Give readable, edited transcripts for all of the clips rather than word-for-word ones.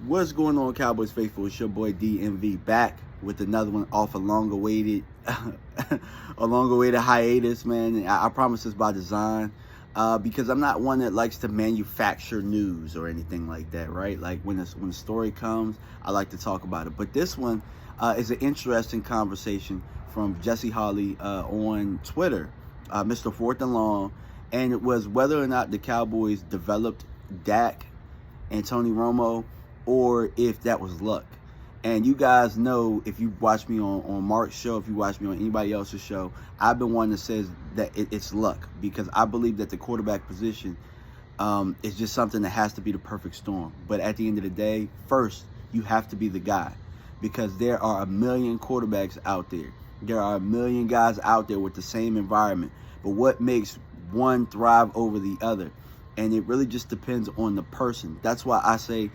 What's going on, Cowboys faithful? It's your boy DMV back with another one off a long-awaited, hiatus, man. And I promise it's by design, because I'm not one that likes to manufacture news or anything like that, right? Like when a story comes, I like to talk about it. But this one is an interesting conversation from Jesse Holley on Twitter, Mr. Fourth and Long, and it was whether or not the Cowboys developed Dak and Tony Romo, or if that was luck. And you guys know, if you watch me on Mark's show, if you watch me on anybody else's show, I've been one that says that it's luck, because I believe that the quarterback position is just something that has to be the perfect storm. But at the end of the day, first, you have to be the guy, because there are a million quarterbacks out there. There are a million guys out there with the same environment. But what makes one thrive over the other? And it really just depends on the person. That's why I say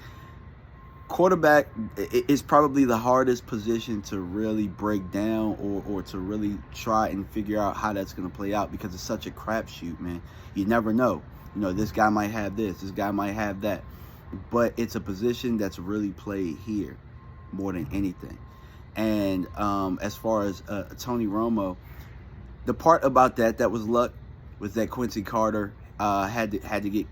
quarterback is probably the hardest position to really break down or to really try and figure out how that's going to play out, because it's such a crapshoot, man. You never know. You know, this guy might have this guy might have that. But it's a position that's really played here more than anything. And as far as Tony Romo, the part about that was luck, was that Quincy Carter had to get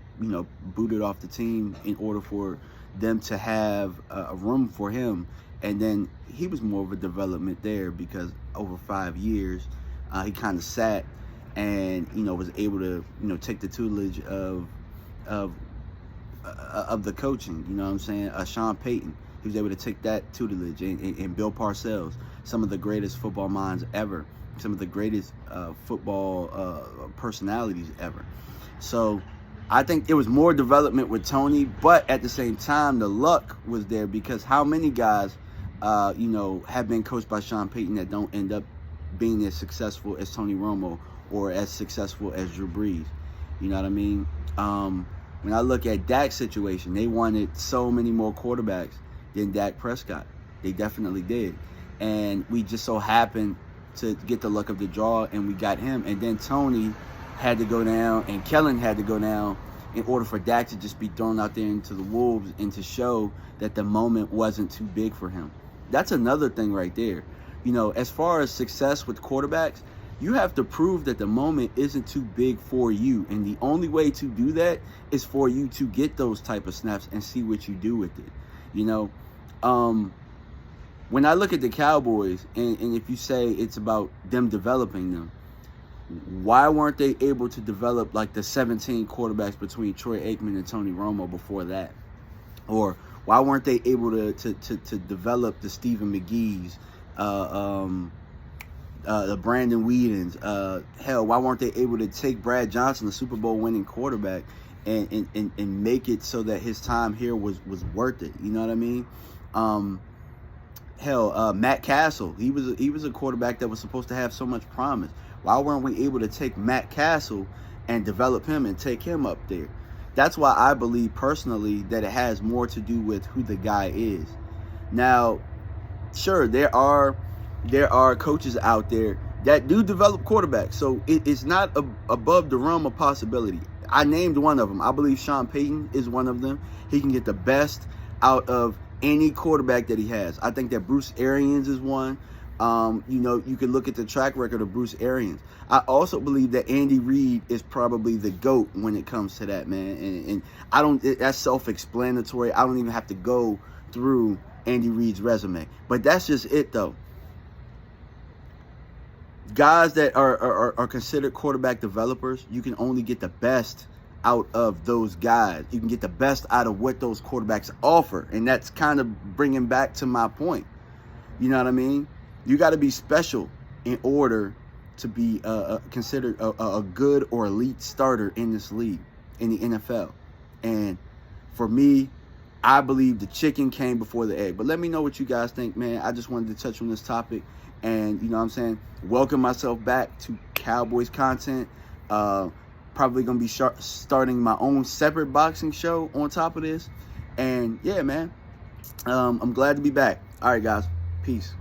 booted off the team in order for them to have a room for him. And then he was more of a development there, because over 5 years he kind of sat and was able to take the tutelage of the coaching. You know what I'm saying? Sean Payton, he was able to take that tutelage, and Bill Parcells, some of the greatest football minds ever, some of the greatest football personalities ever. So I think it was more development with Tony, but at the same time, the luck was there, because how many guys, have been coached by Sean Payton that don't end up being as successful as Tony Romo or as successful as Drew Brees? You know what I mean? When I look at Dak's situation, they wanted so many more quarterbacks than Dak Prescott. They definitely did. And we just so happened to get the luck of the draw, and we got him. And then Tony had to go down, and Kellen had to go down, in order for Dak to just be thrown out there into the wolves and to show that the moment wasn't too big for him. That's another thing right there. As far as success with quarterbacks, you have to prove that the moment isn't too big for you. And the only way to do that is for you to get those type of snaps and see what you do with it. When I look at the Cowboys, and if you say it's about them developing them, why weren't they able to develop like the 17 quarterbacks between Troy Aikman and Tony Romo before that? Or why weren't they able to develop the Stephen McGee's, the Brandon Whedon's? Hell, why weren't they able to take Brad Johnson, the Super Bowl winning quarterback, and make it so that his time here was worth it? You know what I mean? Matt Castle, he was a quarterback that was supposed to have so much promise. Why weren't we able to take Matt Castle and develop him and take him up there? That's why I believe personally that it has more to do with who the guy is. Now, sure, there are coaches out there that do develop quarterbacks, so it's not above the realm of possibility. I named one of them. I believe Sean Payton is one of them. He can get the best out of any quarterback that he has. I think that Bruce Arians is one. You can look at the track record of Bruce Arians. I also believe that Andy Reid is probably the GOAT when it comes to that, man. And I don't. That's self-explanatory. I don't even have to go through Andy Reid's resume. But that's just it, though. Guys that are considered quarterback developers, you can only get the best out of those guys. You can get the best out of what those quarterbacks offer. And that's kind of bringing back to my point. You know what I mean? You got to be special in order to be considered a good or elite starter in this league, in the NFL. And for me, I believe the chicken came before the egg. But let me know what you guys think, man. I just wanted to touch on this topic. And, welcome myself back to Cowboys content. Probably going to be starting my own separate boxing show on top of this. And, yeah, man, I'm glad to be back. All right, guys. Peace.